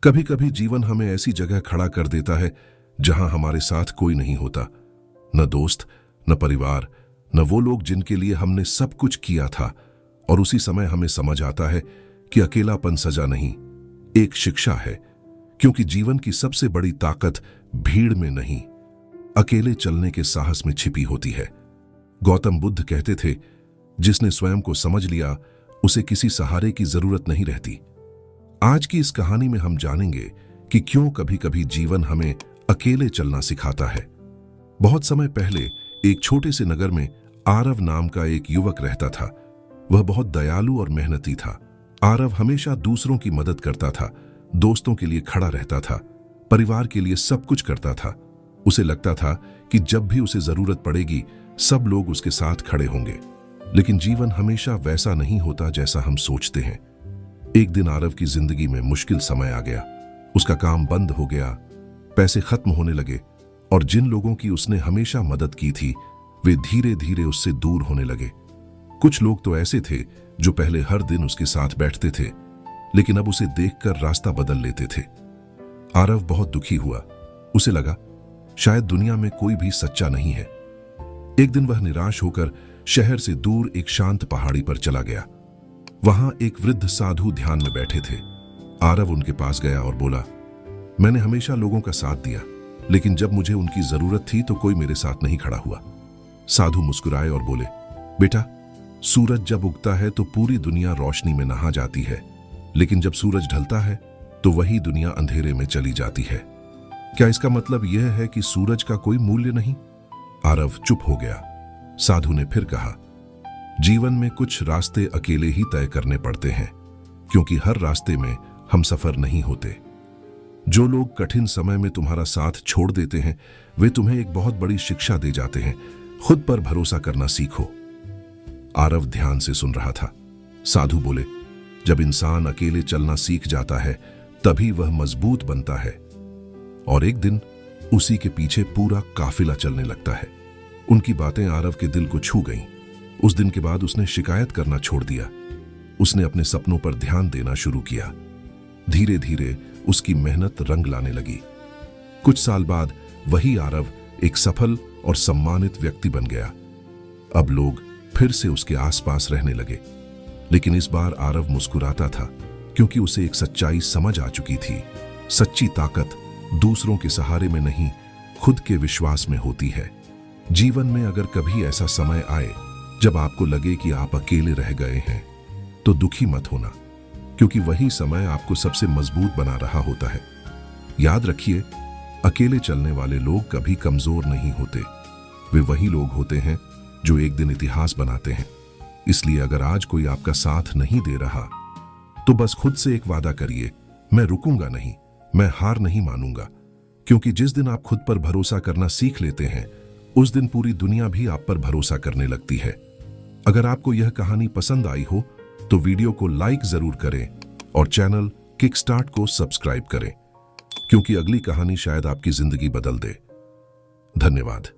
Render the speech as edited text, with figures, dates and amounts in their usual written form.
कभी कभी जीवन हमें ऐसी जगह खड़ा कर देता है जहां हमारे साथ कोई नहीं होता, न दोस्त, न परिवार, न वो लोग जिनके लिए हमने सब कुछ किया था। और उसी समय हमें समझ आता है कि अकेलापन सजा नहीं, एक शिक्षा है, क्योंकि जीवन की सबसे बड़ी ताकत भीड़ में नहीं, अकेले चलने के साहस में छिपी होती है। गौतम बुद्ध कहते थे, जिसने स्वयं को समझ लिया उसे किसी सहारे की जरूरत नहीं रहती। आज की इस कहानी में हम जानेंगे कि क्यों कभी कभी जीवन हमें अकेले चलना सिखाता है। बहुत समय पहले एक छोटे से नगर में आरव नाम का एक युवक रहता था। वह बहुत दयालु और मेहनती था। आरव हमेशा दूसरों की मदद करता था, दोस्तों के लिए खड़ा रहता था, परिवार के लिए सब कुछ करता था। उसे लगता था कि जब भी उसे जरूरत पड़ेगी सब लोग उसके साथ खड़े होंगे। लेकिन जीवन हमेशा वैसा नहीं होता जैसा हम सोचते हैं। एक दिन आरव की जिंदगी में मुश्किल समय आ गया। उसका काम बंद हो गया, पैसे खत्म होने लगे और जिन लोगों की उसने हमेशा मदद की थी वे धीरे धीरे उससे दूर होने लगे। कुछ लोग तो ऐसे थे जो पहले हर दिन उसके साथ बैठते थे, लेकिन अब उसे देखकर रास्ता बदल लेते थे। आरव बहुत दुखी हुआ। उसे लगा शायद दुनिया में कोई भी सच्चा नहीं है। एक दिन वह निराश होकर शहर से दूर एक शांत पहाड़ी पर चला गया। वहां एक वृद्ध साधु ध्यान में बैठे थे। आरव उनके पास गया और बोला, मैंने हमेशा लोगों का साथ दिया, लेकिन जब मुझे उनकी जरूरत थी तो कोई मेरे साथ नहीं खड़ा हुआ। साधु मुस्कुराए और बोले, बेटा, सूरज जब उगता है तो पूरी दुनिया रोशनी में नहा जाती है, लेकिन जब सूरज ढलता है तो वही दुनिया अंधेरे में चली जाती है। क्या इसका मतलब यह है कि सूरज का कोई मूल्य नहीं? आरव चुप हो गया। साधु ने फिर कहा, जीवन में कुछ रास्ते अकेले ही तय करने पड़ते हैं, क्योंकि हर रास्ते में हम सफर नहीं होते। जो लोग कठिन समय में तुम्हारा साथ छोड़ देते हैं वे तुम्हें एक बहुत बड़ी शिक्षा दे जाते हैं। खुद पर भरोसा करना सीखो। आरव ध्यान से सुन रहा था। साधु बोले, जब इंसान अकेले चलना सीख जाता है तभी वह मजबूत बनता है। और एक दिन उसी के पीछे पूरा काफिला चलने लगता है। उनकी बातें आरव के दिल को छू गईं। उस दिन के बाद उसने शिकायत करना छोड़ दिया। उसने अपने सपनों पर ध्यान देना शुरू किया। धीरे धीरे उसकी मेहनत रंग लाने लगी। कुछ साल बाद वही आरव एक सफल और सम्मानित व्यक्ति बन गया। अब लोग फिर से उसके आसपास रहने लगे, लेकिन इस बार आरव मुस्कुराता था, क्योंकि उसे एक सच्चाई समझ आ चुकी थी। सच्ची ताकत दूसरों के सहारे में नहीं, खुद के विश्वास में होती है। जीवन में अगर कभी ऐसा समय आए जब आपको लगे कि आप अकेले रह गए हैं, तो दुखी मत होना, क्योंकि वही समय आपको सबसे मजबूत बना रहा होता है। याद रखिए, अकेले चलने वाले लोग कभी कमजोर नहीं होते। वे वही लोग होते हैं जो एक दिन इतिहास बनाते हैं। इसलिए अगर आज कोई आपका साथ नहीं दे रहा तो बस खुद से एक वादा करिए, मैं रुकूंगा नहीं, मैं हार नहीं मानूंगा। क्योंकि जिस दिन आप खुद पर भरोसा करना सीख लेते हैं उस दिन पूरी दुनिया भी आप पर भरोसा करने लगती है। अगर आपको यह कहानी पसंद आई हो तो वीडियो को लाइक जरूर करें और चैनल किकस्टार्ट को सब्सक्राइब करें, क्योंकि अगली कहानी शायद आपकी जिंदगी बदल दे। धन्यवाद।